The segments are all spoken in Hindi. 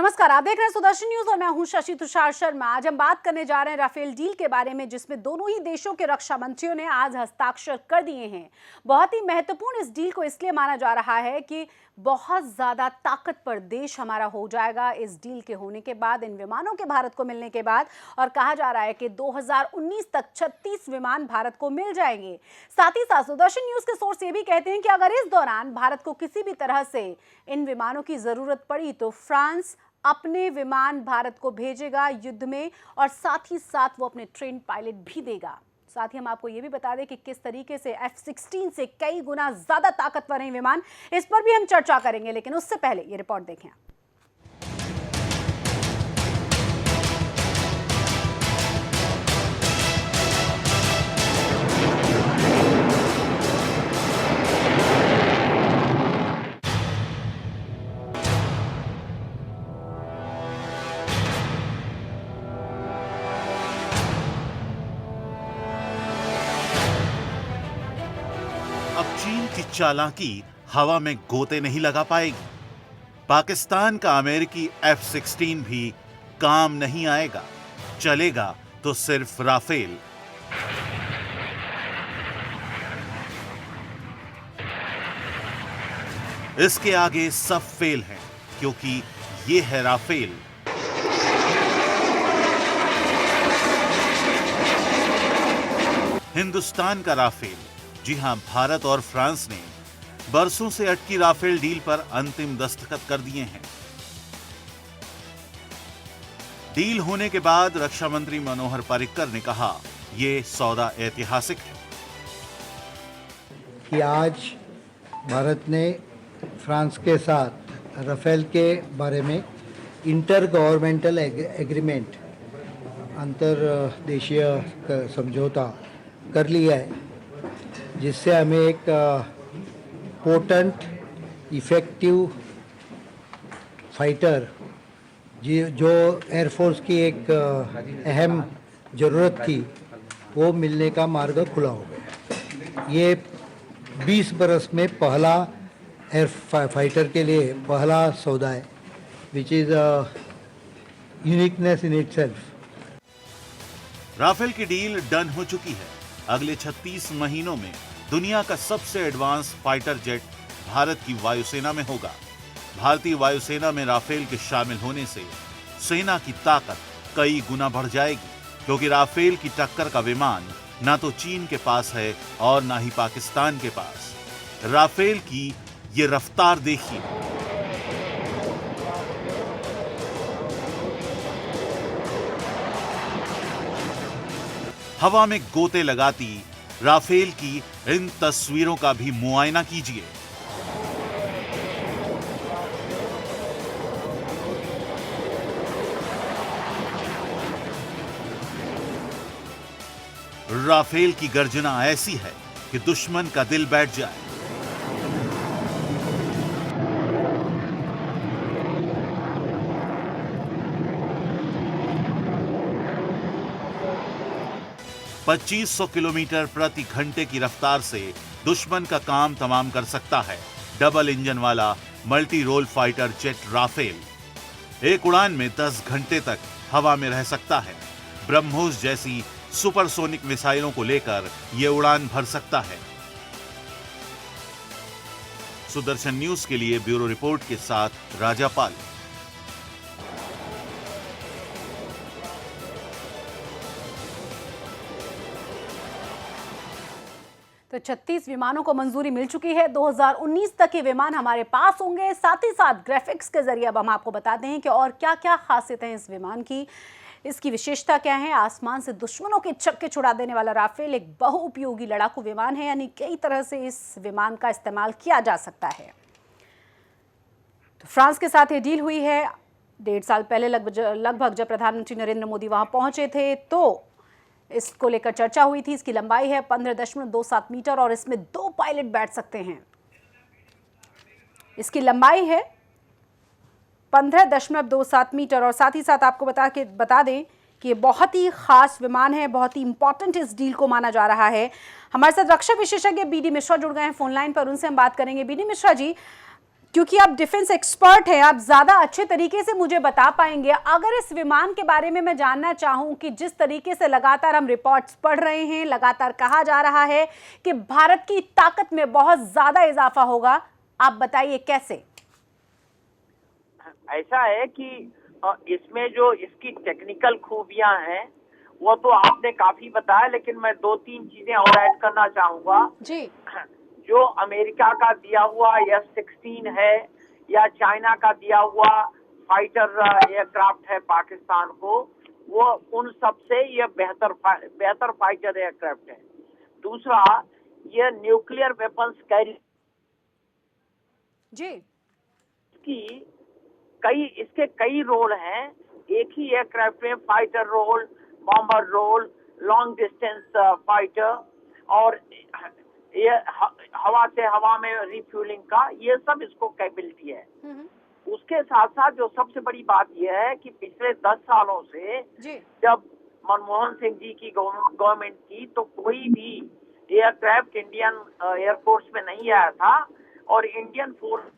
नमस्कार, आप देख रहे हैं सुदर्शन न्यूज और मैं हूं शशि तुषार शर्मा। आज हम बात करने जा रहे हैं राफेल डील के बारे में, जिसमें दोनों ही देशों के रक्षा मंत्रियों ने आज हस्ताक्षर कर दिए हैं। बहुत ही महत्वपूर्ण इस डील को इसलिए माना जा रहा है कि बहुत ज्यादा ताकतवर देश हमारा हो जाएगा इस डील के होने के बाद, इन विमानों के भारत को मिलने के बाद। और कहा जा रहा है कि 2019 तक 36 विमान भारत को मिल जाएंगे। साथ ही साथ सुदर्शन न्यूज के सोर्स ये भी कहते हैं कि अगर इस दौरान भारत को किसी भी तरह से इन विमानों की जरूरत पड़ी तो फ्रांस अपने विमान भारत को भेजेगा युद्ध में, और साथ ही साथ वो अपने ट्रेन पायलट भी देगा। साथ ही हम आपको ये भी बता दें कि किस तरीके से F-16 से कई गुना ज्यादा ताकतवर हैं विमान, इस पर भी हम चर्चा करेंगे। लेकिन उससे पहले ये रिपोर्ट देखें। अब चीन की चालाकी हवा में गोते नहीं लगा पाएगी। पाकिस्तान का अमेरिकी F-16 भी काम नहीं आएगा। चलेगा तो सिर्फ राफेल। इसके आगे सब फेल हैं, क्योंकि ये है राफेल। हिंदुस्तान का राफेल। जी हां, भारत और फ्रांस ने बरसों से अटकी राफेल डील पर अंतिम दस्तखत कर दिए हैं। डील होने के बाद रक्षा मंत्री मनोहर पर्रिकर ने कहा, यह सौदा ऐतिहासिक है कि आज भारत ने फ्रांस के साथ राफेल के बारे में इंटर गवर्नमेंटल एग्रीमेंट, अंतर्देशीय समझौता कर लिया है, जिससे हमें एक पोटेंट इफेक्टिव फाइटर जो एयरफोर्स की एक अहम ज़रूरत थी, वो मिलने का मार्ग खुला हो गया। ये 20 बरस में पहला एयर फाइटर के लिए पहला सौदा है, which is uniqueness in itself. Rafale की डील डन हो चुकी है। अगले 36 महीनों में दुनिया का सबसे एडवांस फाइटर जेट भारत की वायुसेना में होगा। भारतीय वायुसेना में राफेल के शामिल होने से सेना की ताकत कई गुना बढ़ जाएगी, क्योंकि राफेल की टक्कर का विमान ना तो चीन के पास है और ना ही पाकिस्तान के पास। राफेल की ये रफ्तार देखिए। हवा में गोते लगाती राफेल की इन तस्वीरों का भी मुआयना कीजिए। राफेल की गर्जना ऐसी है कि दुश्मन का दिल बैठ जाए। पच्चीस 2500 किलोमीटर प्रति घंटे की रफ्तार से दुश्मन का काम तमाम कर सकता है डबल इंजन वाला multi role fighter jet Rafale. एक उड़ान में 10 घंटे तक हवा में रह सकता है। ब्रह्मोस जैसी सुपरसोनिक मिसाइलों को लेकर यह उड़ान भर सकता है। सुदर्शन न्यूज के लिए ब्यूरो रिपोर्ट के साथ राजापाल। तो 36 विमानों को मंजूरी मिल चुकी है। 2019 तक ये विमान हमारे पास होंगे। साथ ही साथ ग्राफिक्स के जरिए अब हम आपको बताते हैं कि और क्या क्या खासियत है इस विमान की, इसकी विशेषता क्या है। आसमान से दुश्मनों के चक्के छुड़ा देने वाला राफेल एक बहुउपयोगी लड़ाकू विमान है, यानी कई तरह से इस विमान का इस्तेमाल किया जा सकता है। तो फ्रांस के साथ ये डील हुई है 1.5 साल पहले लगभग जब प्रधानमंत्री नरेंद्र मोदी वहां पहुंचे थे, तो इसको लेकर चर्चा हुई थी। इसकी लंबाई है 15.27 मीटर और इसमें 2 पायलट बैठ सकते हैं। इसकी लंबाई है 15.27 मीटर और साथ ही साथ आपको बता दें कि ये बहुत ही खास विमान है, बहुत ही इंपॉर्टेंट इस डील को माना जा रहा है। हमारे साथ रक्षा विशेषज्ञ बीडी मिश्रा जुड़ गए हैं फोन लाइन पर, उनसे हम बात करेंगे। बीडी मिश्रा जी, क्योंकि आप डिफेंस एक्सपर्ट हैं, आप ज्यादा अच्छे तरीके से मुझे बता पाएंगे। अगर इस विमान के बारे में मैं जानना चाहूं कि जिस तरीके से लगातार हम रिपोर्ट्स पढ़ रहे हैं, लगातार कहा जा रहा है कि भारत की ताकत में बहुत ज्यादा इजाफा होगा, आप बताइए कैसे? ऐसा है कि इसमें जो इसकी टेक्निकल खूबियां हैं वो तो आपने काफी बताया, लेकिन मैं 2-3 चीजें और ऐड करना चाहूंगा जी। जो अमेरिका का दिया हुआ F-16 है या चाइना का दिया हुआ फाइटर एयरक्राफ्ट है पाकिस्तान को, वो उन सब से ये बेहतर फाइटर एयरक्राफ्ट है। दूसरा, ये न्यूक्लियर वेपन्स कैरी जी। की इसके कई रोल हैं। एक ही एयरक्राफ्ट में fighter role, bomber role, long distance fighter और ये हवा से हवा में रिफ्यूलिंग का, ये सब इसको कैपेबिलिटी है। उसके साथ साथ जो सबसे बड़ी बात यह है कि पिछले 10 सालों से जब मनमोहन सिंह जी की गवर्नमेंट थी तो कोई भी एयरक्राफ्ट इंडियन एयरफोर्स में नहीं आया था, और इंडियन फोर्स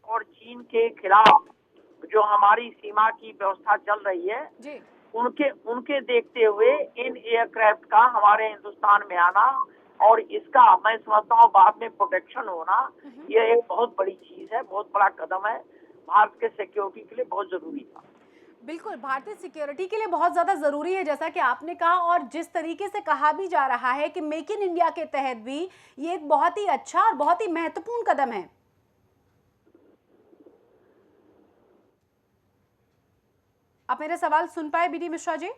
और चीन के खिलाफ जो हमारी सीमा की व्यवस्था चल रही है जी। उनके देखते हुए इन एयरक्राफ्ट का हमारे हिंदुस्तान में आना और इसका मैं समझता हूँ बाद में प्रोटेक्शन होना, ये एक बहुत बड़ी चीज है, बहुत बड़ा कदम है, भारत के सिक्योरिटी के लिए बहुत जरूरी था। बिल्कुल, भारतीय सिक्योरिटी के लिए बहुत ज़्यादा ज़रूरी है, जैसा कि आपने कहा, और जिस तरीके से कहा भी जा रहा है कि मेक इन इंडिया के तहत भी ये एक बहुत ही अच्छा और बहुत ही महत्वपूर्ण कदम है। आप मेरा सवाल सुन पाए बीडी मिश्रा जी?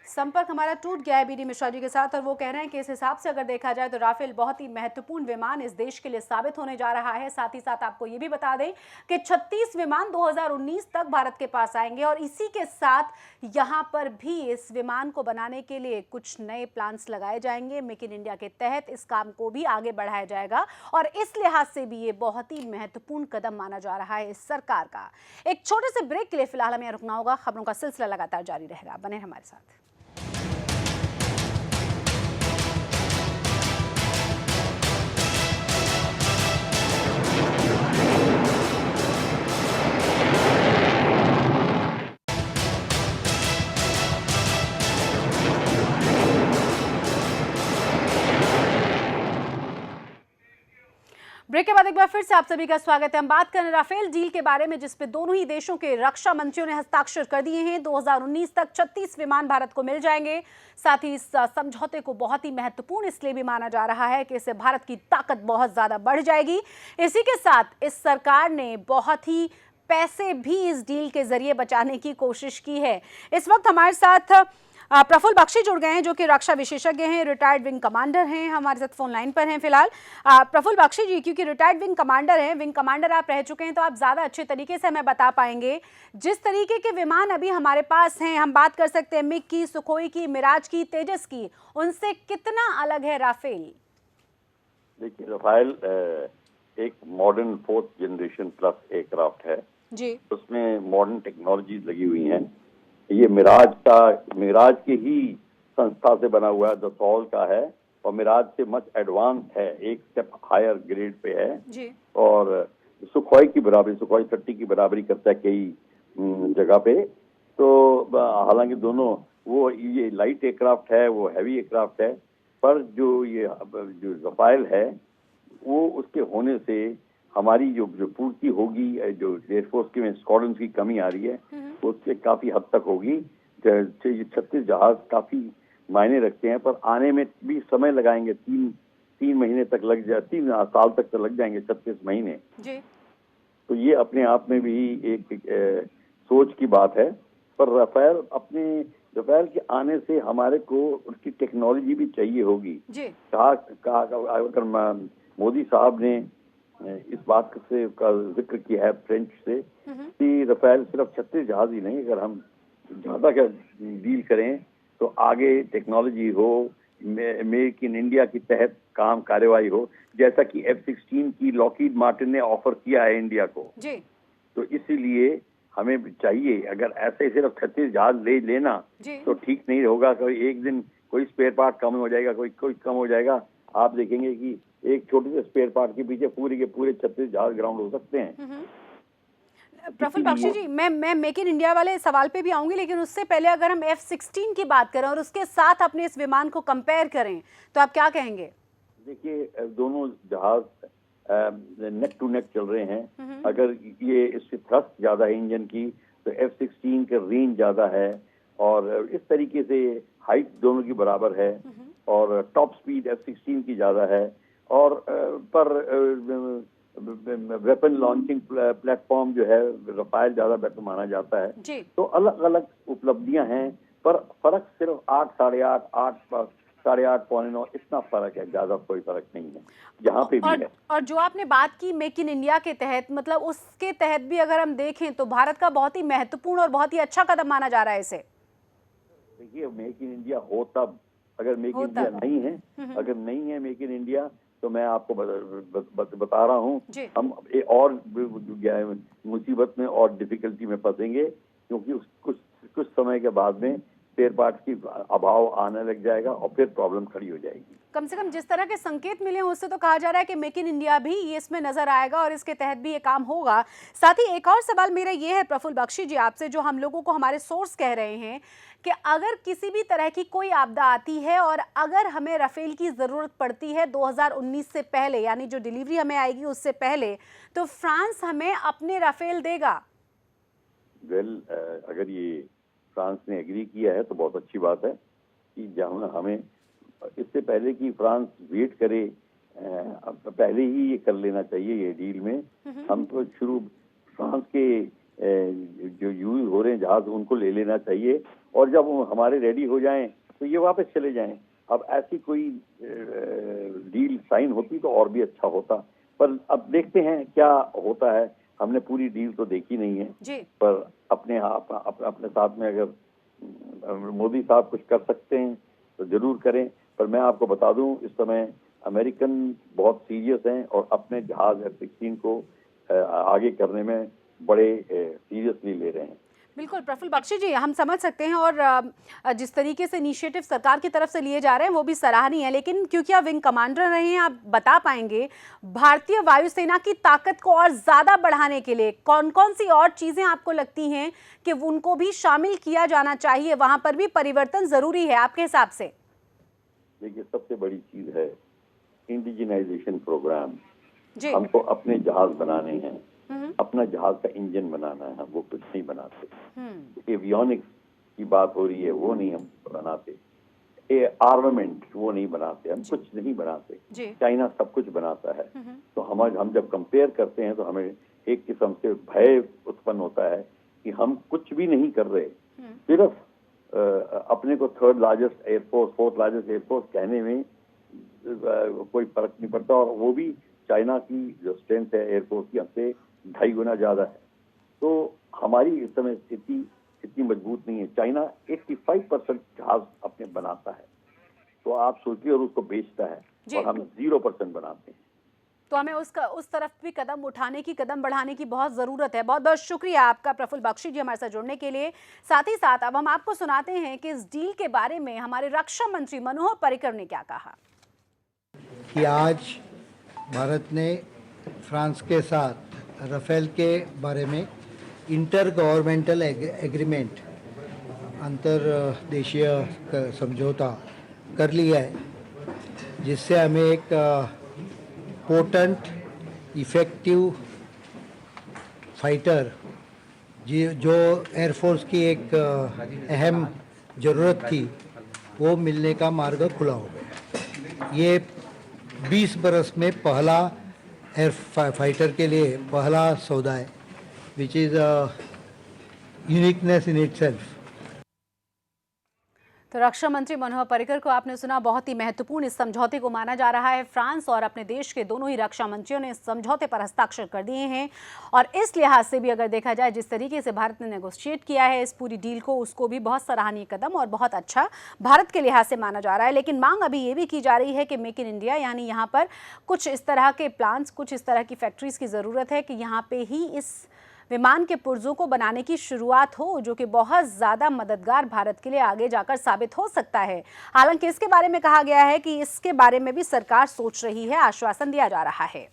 संपर्क हमारा टूट गया है बीडी मिश्रा जी के साथ, और वो कह रहे हैं कि इस हिसाब से अगर देखा जाए तो राफेल बहुत ही महत्वपूर्ण विमान इस देश के लिए साबित होने जा रहा है। साथ ही साथ आपको ये भी बता दें कि 36 विमान 2019 तक भारत के पास आएंगे, और इसी के साथ यहाँ पर भी इस विमान को बनाने के लिए कुछ नए प्लान्स लगाए जाएंगे। मेक इन इंडिया के तहत इस काम को भी आगे बढ़ाया जाएगा, और इस लिहाज से भी ये बहुत ही महत्वपूर्ण कदम माना जा रहा है इस सरकार का। एक छोटे से ब्रेक के लिए फिलहाल हमें रुकना होगा। खबरों का सिलसिला लगातार जारी रहेगा, बने हमारे साथ। ब्रेक के बाद एक बार फिर से आप सभी का स्वागत है। हम बात करें राफेल डील के बारे में, जिसपे दोनों ही देशों के रक्षा मंत्रियों ने हस्ताक्षर कर दिए हैं। 2019 तक 36 विमान भारत को मिल जाएंगे। साथ ही इस समझौते को बहुत ही महत्वपूर्ण इसलिए भी माना जा रहा है कि इससे भारत की ताकत बहुत ज्यादा बढ़ जाएगी। इसी के साथ इस सरकार ने बहुत ही पैसे भी इस डील के जरिए बचाने की कोशिश की है। इस वक्त हमारे साथ प्रफुल्ल बख्शी जुड़ गए हैं, जो कि रक्षा विशेषज्ञ हैं, रिटायर्ड विंग कमांडर हैं, हमारे साथ फोन लाइन पर हैं फिलहाल। प्रफुल्ल बख्शी जी, क्योंकि रिटायर्ड विंग कमांडर हैं, विंग कमांडर आप रह चुके हैं, तो आप ज़्यादा अच्छे तरीके से हमें बता पाएंगे जिस तरीके के विमान अभी हमारे पास हैं। हम बात कर सकते हैं मिग की, सुखोई की, मिराज की, तेजस की, उनसे कितना अलग है राफेल? देखिए, राफेल एक modern 4th generation plus aircraft है जी। उसमें मॉडर्न टेक्नोलॉजीज लगी हुई हैं। ये मिराज के ही संस्था से बना हुआ है, दसौल का है, और मिराज से मच एडवांस है, एक स्टेप हायर ग्रेड पे है जी। और सुखोई की बराबरी, सुखोई 30 की बराबरी करता है कई जगह पे। तो हालांकि दोनों, वो ये लाइट एयरक्राफ्ट है, वो हैवी एयरक्राफ्ट है, पर जो राफेल है वो उसके होने से हमारी जो पूर्ति होगी, जो एयरफोर्स के में स्क्वाड्रन की कमी आ रही है उससे काफी हद तक होगी। 36 जहाज काफी मायने रखते हैं, पर आने में भी समय लगाएंगे। 3 महीने तक लग जाए, 3 साल तक तो लग जाएंगे, 36 महीने जी। तो ये अपने आप में भी एक सोच की बात है। पर राफेल के आने से हमारे को उसकी टेक्नोलॉजी भी चाहिए होगी। अगर मोदी साहब ने इस बात से का जिक्र किया है फ्रेंच से कि राफेल सिर्फ 36 जहाज ही नहीं, अगर हम ज्यादा का डील करें तो आगे टेक्नोलॉजी हो, मेक इन इंडिया के तहत काम कार्यवाही हो, जैसा कि F-16 की लॉकहीड मार्टिन ने ऑफर किया है इंडिया को जी। तो इसीलिए हमें चाहिए, अगर ऐसे सिर्फ 36 जहाज लेना तो ठीक नहीं होगा। कोई एक दिन कोई स्पेयर पार्ट कम हो जाएगा, कोई कम हो जाएगा, आप देखेंगे कि एक छोटे से स्पेयर पार्ट के पीछे पूरे के पूरे 36 जहाज ग्राउंड हो सकते हैं। प्रफुल्ल बख्शी जी, मैं मेक इन इंडिया वाले सवाल पे भी आऊंगी, लेकिन उससे पहले अगर हम F-16 की बात करें और उसके साथ अपने इस विमान को कंपेयर करें तो आप क्या कहेंगे? देखिए, दोनों जहाज नेक टू नेक चल रहे हैं। अगर ये इसकी थ्रस्ट ज्यादा है इंजन की, तो F-16 का रेंज ज्यादा है और इस तरीके से हाइट दोनों की बराबर है और टॉप स्पीड F-16 की ज्यादा है और पर वेपन लॉन्चिंग प्लेटफॉर्म जो है रफाल ज्यादा बेटर माना जाता है जी। तो अलग अलग उपलब्धियां हैं, पर फर्क सिर्फ 8, 8.5, 8.5, 8.9 इतना फर्क है, ज्यादा कोई फर्क नहीं है जहाँ पे भी है। और जो आपने बात की मेक इन इंडिया के तहत, मतलब उसके तहत भी अगर हम देखें तो भारत का बहुत ही महत्वपूर्ण और बहुत ही अच्छा कदम माना जा रहा है इसे। देखिए, मेक इन इंडिया हो तब, अगर मेक इन इंडिया नहीं है, अगर नहीं है मेक इन इंडिया, तो मैं आपको बता रहा हूँ हम और मुसीबत में और डिफिकल्टी में फंसेंगे, क्योंकि कुछ समय के बाद में स्पेयर पार्ट्स की अभाव आने लग जाएगा और फिर प्रॉब्लम खड़ी हो जाएगी। कम से कम जिस तरह के संकेत मिले हैं उससे तो कहा जा रहा है कि मेक इन इंडिया भी ये इसमें नजर आएगा और इसके तहत भी ये काम होगा। साथ ही एक और सवाल मेरा ये है प्रफुल्ल बख्शी जी आपसे, जो हम लोगों को हमारे सोर्स कह रहे हैं कि अगर किसी भी तरह की कोई आपदा आती है और अगर हमें राफेल की जरूरत पड़ती है 2019 से पहले, यानी जो डिलीवरी हमें आएगी उससे पहले, तो फ्रांस हमें अपने राफेल देगा? अगर ये फ्रांस ने एग्री किया है तो बहुत अच्छी बात है कि जहाँ हमें इससे पहले कि फ्रांस वेट करे, पहले ही ये कर लेना चाहिए ये डील में। हम तो फ्रांस के जो यूज हो रहे हैं जहाज उनको ले लेना चाहिए और जब हमारे रेडी हो जाएं तो ये वापस चले जाएं। अब ऐसी कोई डील साइन होती तो और भी अच्छा होता, पर अब देखते हैं क्या होता है। हमने पूरी डील तो देखी नहीं है जी। पर अपने साथ में अगर मोदी साहब कुछ कर सकते हैं तो जरूर करें। पर मैं आपको बता दूं, इस समय अमेरिकन बहुत सीरियस हैं और अपने जहाज F-16 को आगे करने में बड़े सीरियसली ले रहे हैं। बिल्कुल प्रफुल्ल बख्शी जी, हम समझ सकते हैं और जिस तरीके से इनिशिएटिव सरकार की तरफ से लिए जा रहे हैं वो भी सराहनीय है, लेकिन क्योंकि आप विंग कमांडर रहे हैं, आप बता पाएंगे भारतीय वायुसेना की ताकत को और ज्यादा बढ़ाने के लिए कौन कौन सी और चीजें आपको लगती हैं कि उनको भी शामिल किया जाना चाहिए, वहां पर भी परिवर्तन जरूरी है आपके हिसाब से? देखिए, सबसे बड़ी चीज है इंडिजिनाइजेशन प्रोग्राम। जी। हमको अपने जहाज बनाने हैं, अपना जहाज का इंजन बनाना है, वो कुछ नहीं बनाते। एवियोनिक्स की बात हो रही है, वो नहीं हम बनाते। आर्मामेंट वो नहीं बनाते, हम कुछ नहीं बनाते। चाइना सब कुछ बनाता है। तो हम जब कंपेयर करते हैं तो हमें एक किस्म से भय उत्पन्न होता है कि हम कुछ भी नहीं कर रहे, सिर्फ अपने को third largest air force, fourth largest air force कहने में कोई फर्क नहीं पड़ता और वो भी चाइना की जो स्ट्रेंथ है एयरफोर्स की हमसे 2.5 गुना ज्यादा है। तो हमारी इस समय स्थिति इतनी मजबूत नहीं है। चाइना 85% जहाज अपने बनाता है, तो आप सोचिए, और उसको बेचता है, और हम 0% बनाते हैं। तो हमें उस तरफ भी कदम उठाने की, कदम बढ़ाने की बहुत जरूरत है। बहुत बहुत शुक्रिया आपका प्रफुल्ल बख्शी जी हमारे साथ जुड़ने के लिए। साथ ही साथ अब हम आपको सुनाते हैं कि इस डील के बारे में हमारे रक्षा मंत्री मनोहर पर्रिकर ने क्या कहा। कि आज भारत ने फ्रांस के साथ राफेल के बारे में इंटर गवर्नमेंटल एग्रीमेंट, अंतर्देशीय समझौता कर लिया है, जिससे हमें एक पोटेंट इफेक्टिव फाइटर जो एयरफोर्स की एक अहम ज़रूरत थी वो मिलने का मार्ग खुला हो गया। ये 20 बरस में पहला एयर फाइटर के लिए पहला सौदा है, which is uniqueness in itself. तो रक्षा मंत्री मनोहर पर्रिकर को आपने सुना। बहुत ही महत्वपूर्ण इस समझौते को माना जा रहा है। फ्रांस और अपने देश के दोनों ही रक्षा मंत्रियों ने इस समझौते पर हस्ताक्षर कर दिए हैं और इस लिहाज से भी अगर देखा जाए जिस तरीके से भारत ने नेगोशिएट किया है इस पूरी डील को, उसको भी बहुत सराहनीय कदम और बहुत अच्छा भारत के लिहाज से माना जा रहा है। लेकिन मांग अभी ये भी की जा रही है कि मेक इन इंडिया, यानी यहाँ पर कुछ इस तरह के प्लांट्स, कुछ इस तरह की फैक्ट्रीज की ज़रूरत है कि यहाँ पे ही इस विमान के पुर्जों को बनाने की शुरुआत हो, जो कि बहुत ज़्यादा मददगार भारत के लिए आगे जाकर साबित हो सकता है। हालांकि इसके बारे में कहा गया है कि इसके बारे में भी सरकार सोच रही है, आश्वासन दिया जा रहा है।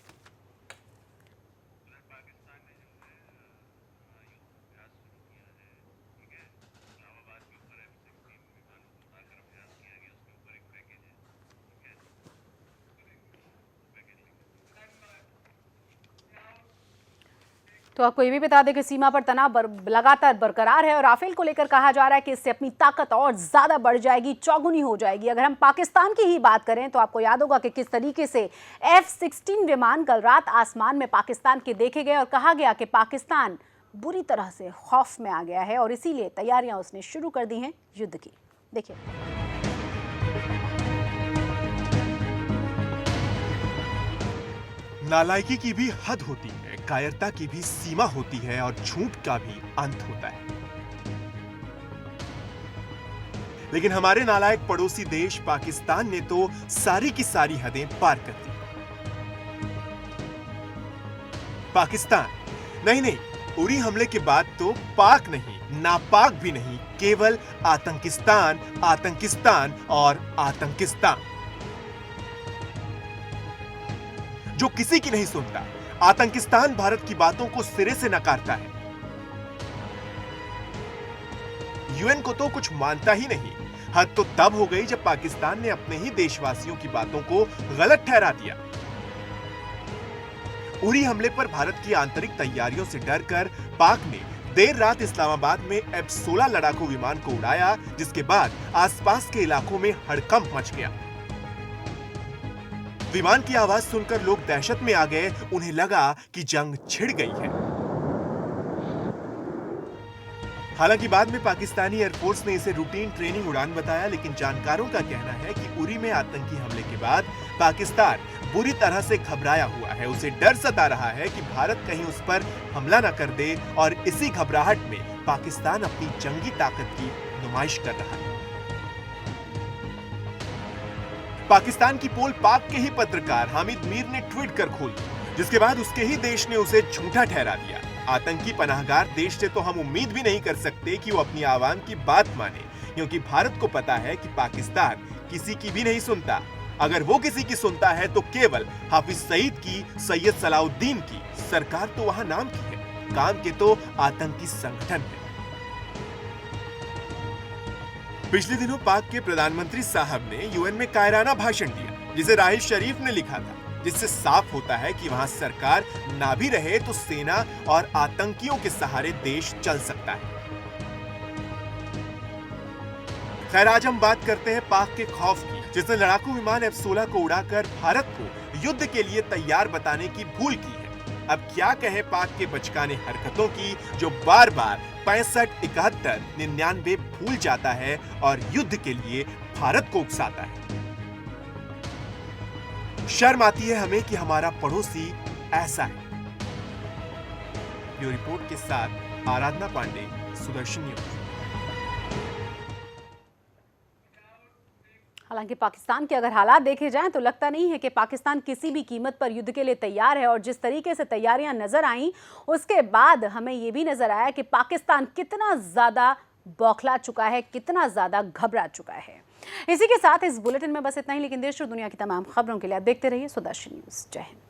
तो आपको ये भी बता दें कि सीमा पर तनाव लगातार बरकरार है और राफेल को लेकर कहा जा रहा है कि इससे अपनी ताकत और ज्यादा बढ़ जाएगी, चौगुनी हो जाएगी। अगर हम पाकिस्तान की ही बात करें तो आपको याद होगा कि किस तरीके से F-16 विमान कल रात आसमान में पाकिस्तान के देखे गए और कहा गया कि पाकिस्तान बुरी तरह से खौफ में आ गया है और इसीलिए तैयारियां उसने शुरू कर दी हैं युद्ध की। देखिए, नालायकी की भी हद होती है, कायरता की भी सीमा होती है और झूठ का भी अंत होता है। लेकिन हमारे नालायक पड़ोसी देश पाकिस्तान ने तो सारी की सारी हदें पार कर दी। पाकिस्तान नहीं, उरी हमले के बाद तो पाक नहीं, नापाक भी नहीं, केवल आतंकिस्तान, आतंकिस्तान और आतंकिस्तान। जो किसी की नहीं सुनता, आतंकिस्तान भारत की बातों को सिरे से नकारता है। यूएन को तो कुछ मानता ही नहीं। हद तो तब हो गई जब पाकिस्तान ने अपने ही देशवासियों की बातों को गलत ठहरा दिया। उरी हमले पर भारत की आंतरिक तैयारियों से डरकर पाक ने देर रात इस्लामाबाद में F-16 लड़ाकू विमान को उड़ाया, जिसके बाद आसपास के इलाकों में हड़कंप मच गया। विमान की आवाज सुनकर लोग दहशत में आ गए। उन्हें लगा कि जंग छिड़ गई है। हालांकि बाद में पाकिस्तानी एयरफोर्स ने इसे रूटीन ट्रेनिंग उड़ान बताया, लेकिन जानकारों का कहना है कि उरी में आतंकी हमले के बाद पाकिस्तान बुरी तरह से घबराया हुआ है। उसे डर सता रहा है कि भारत कहीं उस पर हमला न कर दे और इसी घबराहट में पाकिस्तान अपनी जंगी ताकत की नुमाइश कर रहा है। पाकिस्तान की पोल पाक के ही पत्रकार हामिद मीर ने ट्वीट कर खोल दी, जिसके बाद उसके ही देश ने उसे झूठा ठहरा दिया। आतंकी पनाहगार देश से तो हम उम्मीद भी नहीं कर सकते कि वो अपनी आवाम की बात माने, क्योंकि भारत को पता है कि पाकिस्तान किसी की भी नहीं सुनता। अगर वो किसी की सुनता है तो केवल हाफिज सईद की, सैयद सलाउद्दीन की। सरकार तो वहां नाम की है, काम के तो आतंकी संगठन है। पिछले दिनों पाक के प्रधानमंत्री साहब ने यूएन में कायराना भाषण दिया, जिसे राहिल शरीफ ने लिखा था, जिससे साफ होता है कि वहां सरकार ना भी रहे तो सेना और आतंकियों के सहारे देश चल सकता है। खैर, आज हम बात करते हैं पाक के खौफ की, जिसने लड़ाकू विमान F-16 को उड़ाकर भारत को युद्ध के लिए तैयार बताने की भूल की है। अब क्या कहें पाक के बचकाने हरकतों की, जो बार बार 65, 71, 99 भूल जाता है और युद्ध के लिए भारत को उकसाता है। शर्म आती है हमें कि हमारा पड़ोसी ऐसा है। ब्यूरो रिपोर्ट के साथ आराधना पांडे, सुदर्शन न्यूज। हालांकि पाकिस्तान के अगर हालात देखे जाएं तो लगता नहीं है कि पाकिस्तान किसी भी कीमत पर युद्ध के लिए तैयार है और जिस तरीके से तैयारियां नजर आईं उसके बाद हमें यह भी नजर आया कि पाकिस्तान कितना ज्यादा बौखला चुका है, कितना ज्यादा घबरा चुका है। इसी के साथ इस बुलेटिन में बस इतना ही, लेकिन देश और दुनिया की तमाम खबरों के लिए आप देखते रहिए सुदर्शन न्यूज। जय हिंद।